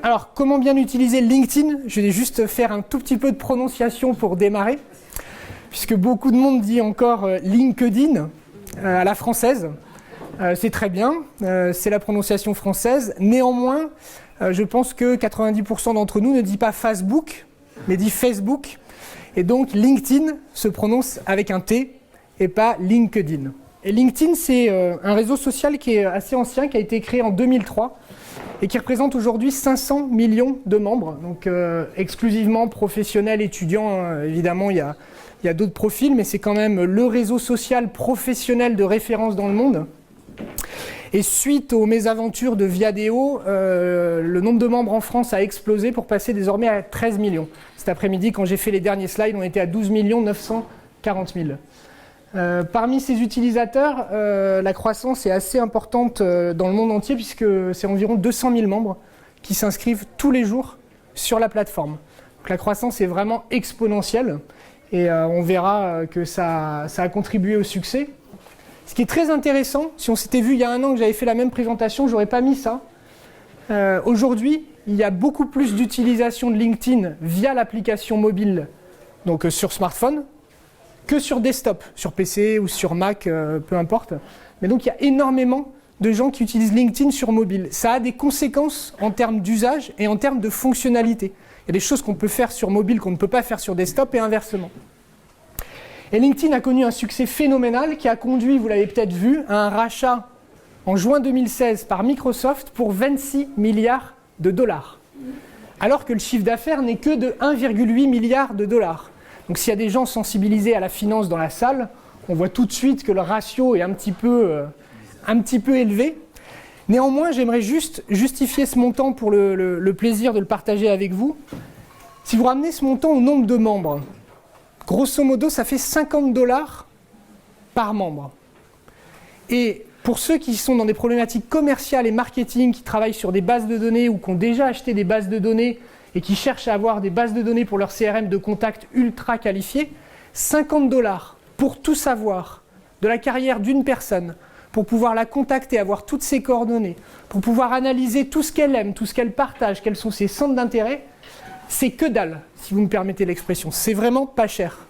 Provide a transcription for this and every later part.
Alors, comment bien utiliser LinkedIn? Je vais juste faire un tout petit peu de prononciation pour démarrer, puisque beaucoup de monde dit encore LinkedIn à la française. C'est très bien, c'est la prononciation française. Néanmoins, je pense que 90% d'entre nous ne dit pas Facebook, mais dit Facebook. Et donc, LinkedIn se prononce avec un T et pas LinkedIn. Et LinkedIn, c'est un réseau social qui est assez ancien, qui a été créé en 2003 et qui représente aujourd'hui 500 millions de membres, donc exclusivement professionnels, étudiants. Évidemment, il y a d'autres profils, mais c'est quand même le réseau social professionnel de référence dans le monde. Et suite aux mésaventures de Viadeo, le nombre de membres en France a explosé pour passer désormais à 13 millions. Cet après-midi, quand j'ai fait les derniers slides, on était à 12 940 000. Parmi ces utilisateurs, la croissance est assez importante dans le monde entier puisque c'est environ 200 000 membres qui s'inscrivent tous les jours sur la plateforme. Donc la croissance est vraiment exponentielle et on verra que ça a contribué au succès. Ce qui est très intéressant, si on s'était vu il y a un an que j'avais fait la même présentation, j'aurais pas mis ça. Aujourd'hui, il y a beaucoup plus d'utilisation de LinkedIn via l'application mobile, donc sur smartphone, que sur desktop, sur PC ou sur Mac, peu importe. Mais donc il y a énormément de gens qui utilisent LinkedIn sur mobile. Ça a des conséquences en termes d'usage et en termes de fonctionnalité. Il y a des choses qu'on peut faire sur mobile qu'on ne peut pas faire sur desktop et inversement. Et LinkedIn a connu un succès phénoménal qui a conduit, vous l'avez peut-être vu, à un rachat en juin 2016 par Microsoft pour 26 milliards de dollars. Alors que le chiffre d'affaires n'est que de 1,8 milliard de dollars. Donc s'il y a des gens sensibilisés à la finance dans la salle, on voit tout de suite que le ratio est un petit peu élevé. Néanmoins, j'aimerais juste justifier ce montant pour le plaisir de le partager avec vous. Si vous ramenez ce montant au nombre de membres, grosso modo, ça fait 50 $ par membre. Et pour ceux qui sont dans des problématiques commerciales et marketing, qui travaillent sur des bases de données ou qui ont déjà acheté des bases de données et qui cherchent à avoir des bases de données pour leur CRM de contacts ultra qualifiés, 50 $ pour tout savoir de la carrière d'une personne, pour pouvoir la contacter, avoir toutes ses coordonnées, pour pouvoir analyser tout ce qu'elle aime, tout ce qu'elle partage, quels sont ses centres d'intérêt, c'est que dalle, si vous me permettez l'expression. C'est vraiment pas cher.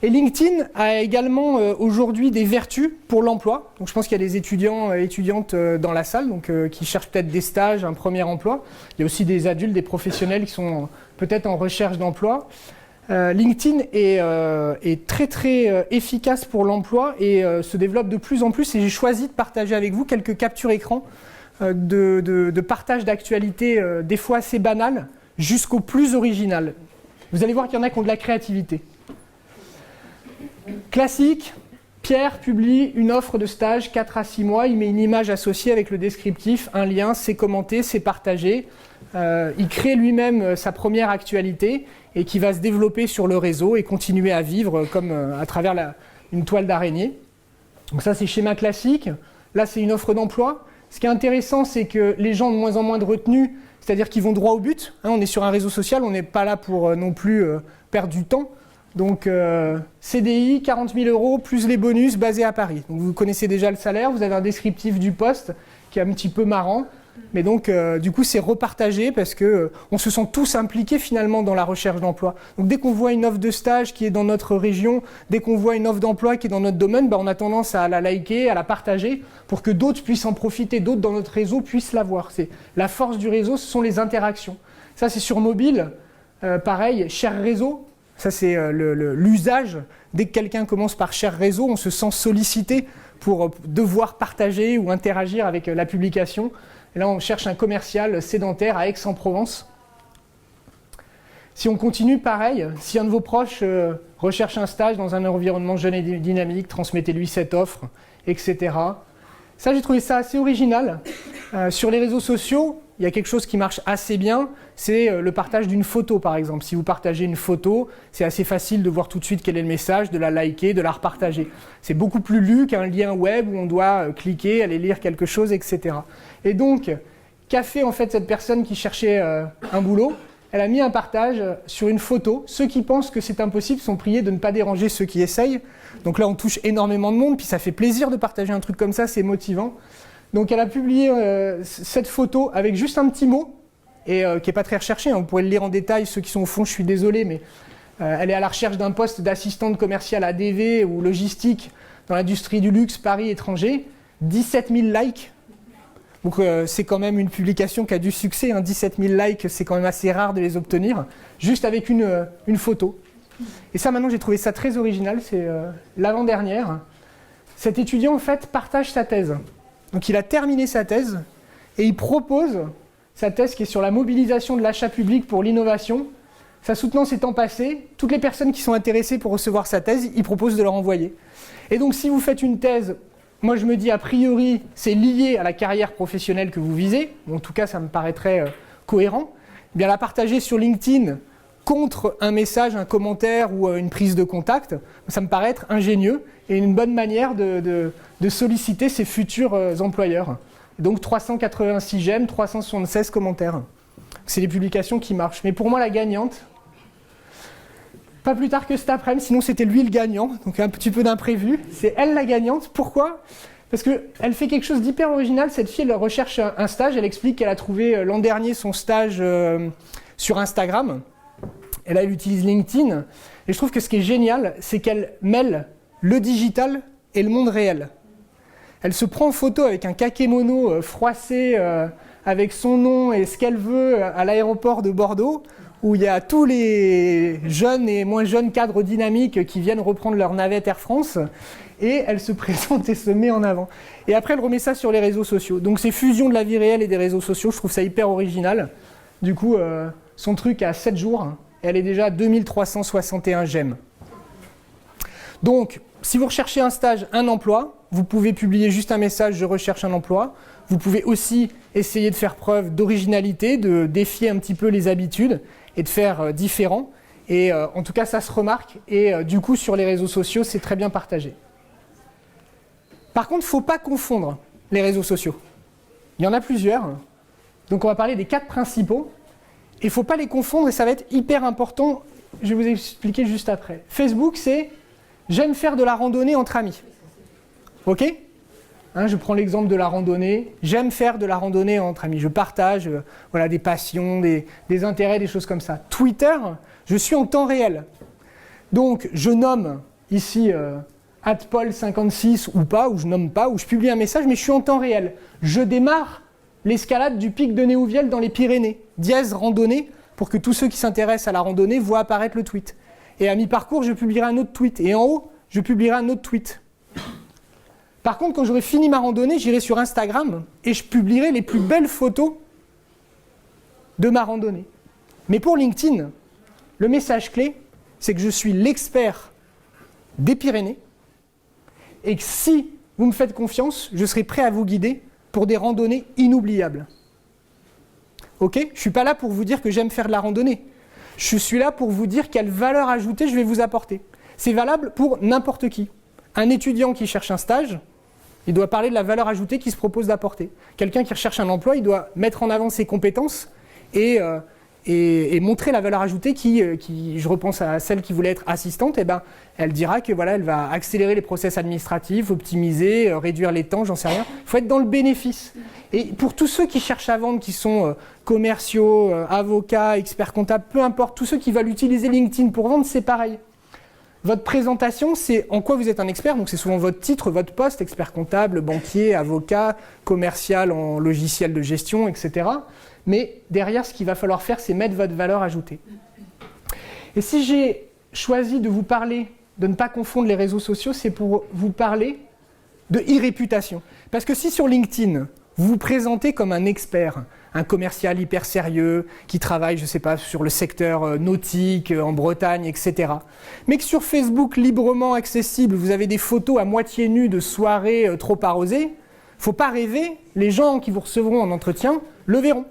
Et LinkedIn a également aujourd'hui des vertus pour l'emploi. Donc je pense qu'il y a des étudiants et étudiantes dans la salle qui cherchent peut-être des stages, un premier emploi. Il y a aussi des adultes, des professionnels qui sont peut-être en recherche d'emploi. LinkedIn est très très efficace pour l'emploi et se développe de plus en plus. Et j'ai choisi de partager avec vous quelques captures écran de partage d'actualités, des fois assez banales, jusqu'au plus original. Vous allez voir qu'il y en a qui ont de la créativité. Classique, Pierre publie une offre de stage 4 à 6 mois, il met une image associée avec le descriptif, un lien, c'est commenté, c'est partagé. Il crée lui-même sa première actualité et qui va se développer sur le réseau et continuer à vivre comme à travers une toile d'araignée. Donc ça c'est schéma classique. Là c'est une offre d'emploi. Ce qui est intéressant c'est que les gens ont de moins en moins de retenue, c'est-à-dire qu'ils vont droit au but. On est sur un réseau social, on n'est pas là pour non plus perdre du temps. Donc CDI, 40 000 € plus les bonus basés à Paris. Donc, vous connaissez déjà le salaire, vous avez un descriptif du poste qui est un petit peu marrant. Mais donc du coup c'est repartagé parce qu'on se sent tous impliqués finalement dans la recherche d'emploi. Donc dès qu'on voit une offre de stage qui est dans notre région, dès qu'on voit une offre d'emploi qui est dans notre domaine, on a tendance à la liker, à la partager pour que d'autres puissent en profiter, d'autres dans notre réseau puissent la voir. C'est la force du réseau, ce sont les interactions. Ça c'est sur mobile, pareil, cher réseau. Ça, c'est l'usage. Dès que quelqu'un commence par cher réseau, on se sent sollicité pour devoir partager ou interagir avec la publication. Et là, on cherche un commercial sédentaire à Aix-en-Provence. Si on continue, pareil, si un de vos proches recherche un stage dans un environnement jeune et dynamique, transmettez-lui cette offre, etc. Ça, j'ai trouvé ça assez original. Sur les réseaux sociaux, il y a quelque chose qui marche assez bien, c'est le partage d'une photo par exemple. Si vous partagez une photo, c'est assez facile de voir tout de suite quel est le message, de la liker, de la repartager. C'est beaucoup plus lu qu'un lien web où on doit cliquer, aller lire quelque chose, etc. Et donc, qu'a fait en fait cette personne qui cherchait un boulot? Elle a mis un partage sur une photo. Ceux qui pensent que c'est impossible sont priés de ne pas déranger ceux qui essayent. Donc là, on touche énormément de monde, puis ça fait plaisir de partager un truc comme ça, c'est motivant. Donc elle a publié cette photo avec juste un petit mot, et qui n'est pas très recherchée. Vous pourrez le lire en détail, ceux qui sont au fond, je suis désolé, mais elle est à la recherche d'un poste d'assistante commerciale ADV ou logistique dans l'industrie du luxe, Paris, étranger. 17 000 likes. Donc c'est quand même une publication qui a du succès. 17 000 likes, c'est quand même assez rare de les obtenir, juste avec une photo. Et ça, maintenant, j'ai trouvé ça très original. C'est l'avant-dernière. Cet étudiant, en fait, partage sa thèse. Donc il a terminé sa thèse et il propose sa thèse qui est sur la mobilisation de l'achat public pour l'innovation. Sa soutenance étant passée, toutes les personnes qui sont intéressées pour recevoir sa thèse, il propose de leur envoyer. Et donc si vous faites une thèse, moi je me dis a priori c'est lié à la carrière professionnelle que vous visez, en tout cas ça me paraîtrait cohérent, eh bien la partager sur LinkedIn contre un message, un commentaire ou une prise de contact, ça me paraît être ingénieux et une bonne manière de solliciter ses futurs employeurs. Donc 386 j'aime, 376 commentaires. C'est les publications qui marchent. Mais pour moi la gagnante, pas plus tard que cet après-midi, sinon c'était lui le gagnant, donc un petit peu d'imprévu. C'est elle la gagnante. Pourquoi ? Parce qu'elle fait quelque chose d'hyper original. Cette fille, elle recherche un stage. Elle explique qu'elle a trouvé l'an dernier son stage sur Instagram. Et là, elle utilise LinkedIn. Et je trouve que ce qui est génial, c'est qu'elle mêle le digital et le monde réel. Elle se prend en photo avec un kakémono froissé avec son nom et ce qu'elle veut à l'aéroport de Bordeaux, où il y a tous les jeunes et moins jeunes cadres dynamiques qui viennent reprendre leur navette Air France, et elle se présente et se met en avant. Et après, elle remet ça sur les réseaux sociaux. Donc c'est fusion de la vie réelle et des réseaux sociaux, je trouve ça hyper original. Du coup, son truc a 7 jours, et elle est déjà à 2361 j'aime. Donc, si vous recherchez un stage, un emploi, vous pouvez publier juste un message « Je recherche un emploi ». Vous pouvez aussi essayer de faire preuve d'originalité, de défier un petit peu les habitudes et de faire différent. Et en tout cas, ça se remarque. Et du coup, sur les réseaux sociaux, c'est très bien partagé. Par contre, il ne faut pas confondre les réseaux sociaux. Il y en a plusieurs. Donc, on va parler des 4 principaux. Et il ne faut pas les confondre et ça va être hyper important. Je vais vous expliquer juste après. Facebook, c'est « J'aime faire de la randonnée entre amis ». OK ? Je prends l'exemple de la randonnée. J'aime faire de la randonnée entre amis. Je partage voilà, des passions, des intérêts, des choses comme ça. Twitter, je suis en temps réel. Donc, je nomme ici @paul56 ou pas, ou je nomme pas, ou je publie un message, mais je suis en temps réel. Je démarre l'escalade du pic de Néouvielle dans les Pyrénées. Dièse randonnée, pour que tous ceux qui s'intéressent à la randonnée voient apparaître le tweet. Et à mi-parcours, je publierai un autre tweet. Et en haut, je publierai un autre tweet. Par contre, quand j'aurai fini ma randonnée, j'irai sur Instagram et je publierai les plus belles photos de ma randonnée. Mais pour LinkedIn, le message clé, c'est que je suis l'expert des Pyrénées et que si vous me faites confiance, je serai prêt à vous guider pour des randonnées inoubliables. Ok ? Je ne suis pas là pour vous dire que j'aime faire de la randonnée. Je suis là pour vous dire quelle valeur ajoutée je vais vous apporter. C'est valable pour n'importe qui. Un étudiant qui cherche un stage, il doit parler de la valeur ajoutée qu'il se propose d'apporter. Quelqu'un qui recherche un emploi, il doit mettre en avant ses compétences et montrer la valeur ajoutée qui, je repense à celle qui voulait être assistante, elle dira que voilà, elle va accélérer les process administratifs, optimiser, réduire les temps, j'en sais rien. Il faut être dans le bénéfice. Et pour tous ceux qui cherchent à vendre, qui sont commerciaux, avocats, experts comptables, peu importe, tous ceux qui veulent utiliser LinkedIn pour vendre, c'est pareil. Votre présentation, c'est en quoi vous êtes un expert, donc c'est souvent votre titre, votre poste, expert comptable, banquier, avocat, commercial en logiciel de gestion, etc. Mais derrière, ce qu'il va falloir faire, c'est mettre votre valeur ajoutée. Et si j'ai choisi de vous parler, de ne pas confondre les réseaux sociaux, c'est pour vous parler de e-réputation. Parce que si sur LinkedIn, vous vous présentez comme un expert, un commercial hyper sérieux, qui travaille, je ne sais pas, sur le secteur nautique, en Bretagne, etc. Mais que sur Facebook, librement accessible, vous avez des photos à moitié nues de soirées trop arrosées, il ne faut pas rêver, les gens qui vous recevront en entretien le verront.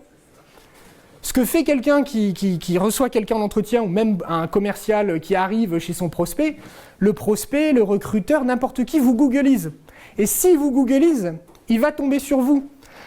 Ce que fait quelqu'un qui reçoit quelqu'un en entretien, ou même un commercial qui arrive chez son prospect, le recruteur, n'importe qui vous googlise. Et s'il vous googlise, il va tomber sur vous.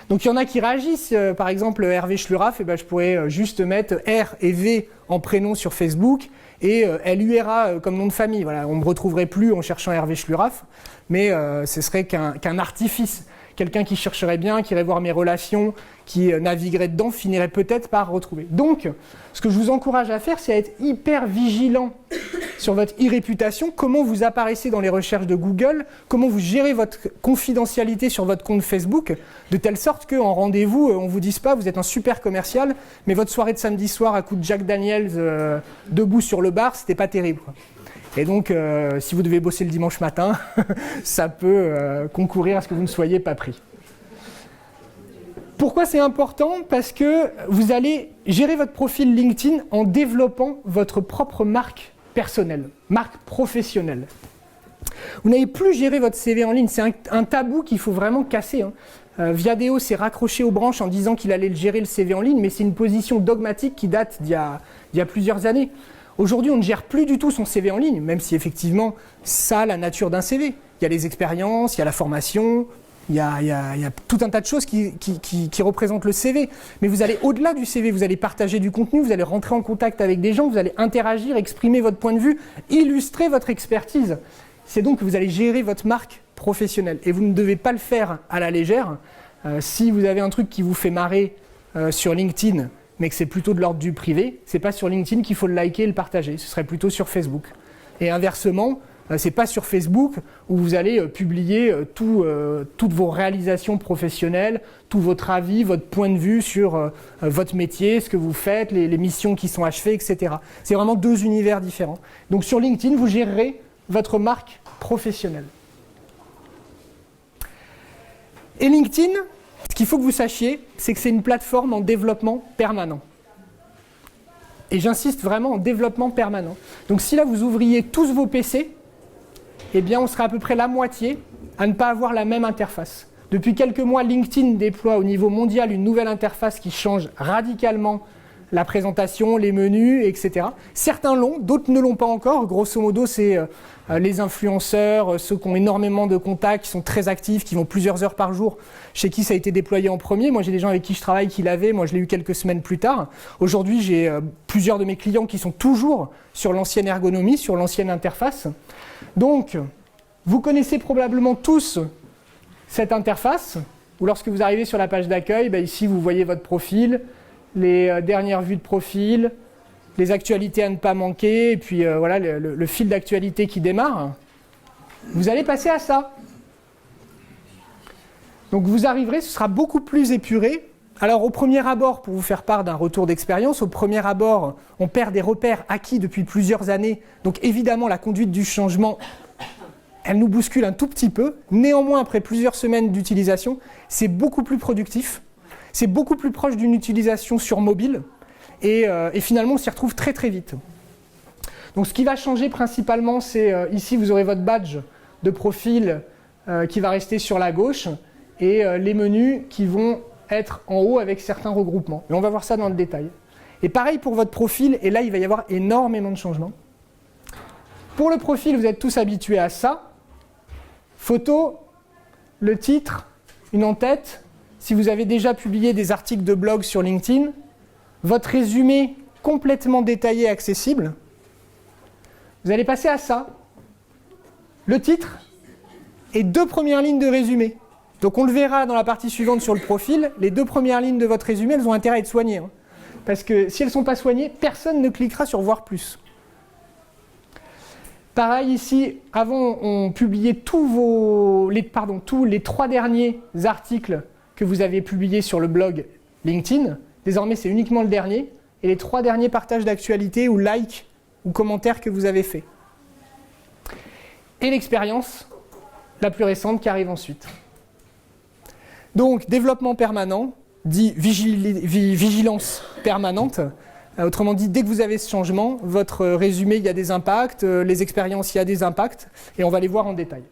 Donc il y en a qui réagissent, par exemple Hervé Schluraf, je pourrais juste mettre R et V en prénom sur Facebook et LURA comme nom de famille. Voilà, on ne me retrouverait plus en cherchant Hervé Schluraf, mais ce serait qu'un artifice. quelqu'un qui chercherait bien, qui irait voir mes relations, qui naviguerait dedans, finirait peut-être par retrouver. Donc, ce que je vous encourage à faire, c'est à être hyper vigilant sur votre e-réputation, comment vous apparaissez dans les recherches de Google, comment vous gérez votre confidentialité sur votre compte Facebook, de telle sorte qu'en rendez-vous, on ne vous dise pas, vous êtes un super commercial, mais votre soirée de samedi soir à coup de Jack Daniels debout sur le bar, c'était pas terrible, quoi. Et donc, si vous devez bosser le dimanche matin, ça peut concourir à ce que vous ne soyez pas pris. Pourquoi c'est important? Parce que vous allez gérer votre profil LinkedIn en développant votre propre marque personnelle, marque professionnelle. Vous n'avez plus géré votre CV en ligne, c'est un tabou qu'il faut vraiment casser, hein. Viadeo s'est raccroché aux branches en disant qu'il allait gérer le CV en ligne, mais c'est une position dogmatique qui date d'il y a plusieurs années. Aujourd'hui, on ne gère plus du tout son CV en ligne, même si effectivement, ça a la nature d'un CV. Il y a les expériences, il y a la formation, il y a tout un tas de choses qui représentent le CV. Mais vous allez au-delà du CV, vous allez partager du contenu, vous allez rentrer en contact avec des gens, vous allez interagir, exprimer votre point de vue, illustrer votre expertise. C'est donc que vous allez gérer votre marque professionnelle. Et vous ne devez pas le faire à la légère. Si vous avez un truc qui vous fait marrer sur LinkedIn, mais que c'est plutôt de l'ordre du privé, c'est pas sur LinkedIn qu'il faut le liker et le partager, ce serait plutôt sur Facebook. Et inversement, c'est pas sur Facebook où vous allez publier toutes vos réalisations professionnelles, tout votre avis, votre point de vue sur votre métier, ce que vous faites, les missions qui sont achevées, etc. C'est vraiment deux univers différents. Donc sur LinkedIn, vous gérerez votre marque professionnelle. Et LinkedIn, ce qu'il faut que vous sachiez, c'est que c'est une plateforme en développement permanent. Et j'insiste vraiment en développement permanent. Donc si là vous ouvriez tous vos PC, eh bien on serait à peu près la moitié à ne pas avoir la même interface. Depuis quelques mois, LinkedIn déploie au niveau mondial une nouvelle interface qui change radicalement la présentation, les menus, etc. Certains l'ont, d'autres ne l'ont pas encore. Grosso modo, c'est les influenceurs, ceux qui ont énormément de contacts, qui sont très actifs, qui vont plusieurs heures par jour, chez qui ça a été déployé en premier. Moi, j'ai des gens avec qui je travaille qui l'avaient. Moi, je l'ai eu quelques semaines plus tard. Aujourd'hui, j'ai plusieurs de mes clients qui sont toujours sur l'ancienne ergonomie, sur l'ancienne interface. Donc, vous connaissez probablement tous cette interface, où lorsque vous arrivez sur la page d'accueil, ici, vous voyez votre profil, les dernières vues de profil, les actualités à ne pas manquer, et puis voilà le fil d'actualité qui démarre. Vous allez passer à ça. Donc vous arriverez, ce sera beaucoup plus épuré. Alors au premier abord, pour vous faire part d'un retour d'expérience, au premier abord, on perd des repères acquis depuis plusieurs années. Donc évidemment, la conduite du changement, elle nous bouscule un tout petit peu. Néanmoins, après plusieurs semaines d'utilisation, c'est beaucoup plus productif. C'est beaucoup plus proche d'une utilisation sur mobile et finalement on s'y retrouve très très vite. Donc ce qui va changer principalement, c'est ici vous aurez votre badge de profil qui va rester sur la gauche et les menus qui vont être en haut avec certains regroupements. Et on va voir ça dans le détail. Et pareil pour votre profil, et là il va y avoir énormément de changements. Pour le profil, vous êtes tous habitués à ça. Photo, le titre, une en-tête. Si vous avez déjà publié des articles de blog sur LinkedIn, votre résumé complètement détaillé et accessible, vous allez passer à ça. Le titre et 2 premières lignes de résumé. Donc on le verra dans la partie suivante sur le profil, les 2 premières lignes de votre résumé, elles ont intérêt à être soignées. Hein. Parce que si elles ne sont pas soignées, personne ne cliquera sur voir plus. Pareil ici, avant on publiait tous les 3 derniers articles que vous avez publiés sur le blog LinkedIn. Désormais, c'est uniquement le dernier et les 3 derniers partages d'actualité ou likes ou commentaires que vous avez faits. Et l'expérience la plus récente qui arrive ensuite. Donc, développement permanent, dit vigilance permanente. Autrement dit, dès que vous avez ce changement, votre résumé, il y a des impacts, les expériences, il y a des impacts, et on va les voir en détail.